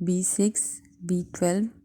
B6، B12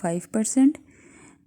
5%۔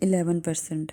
11%۔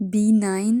B9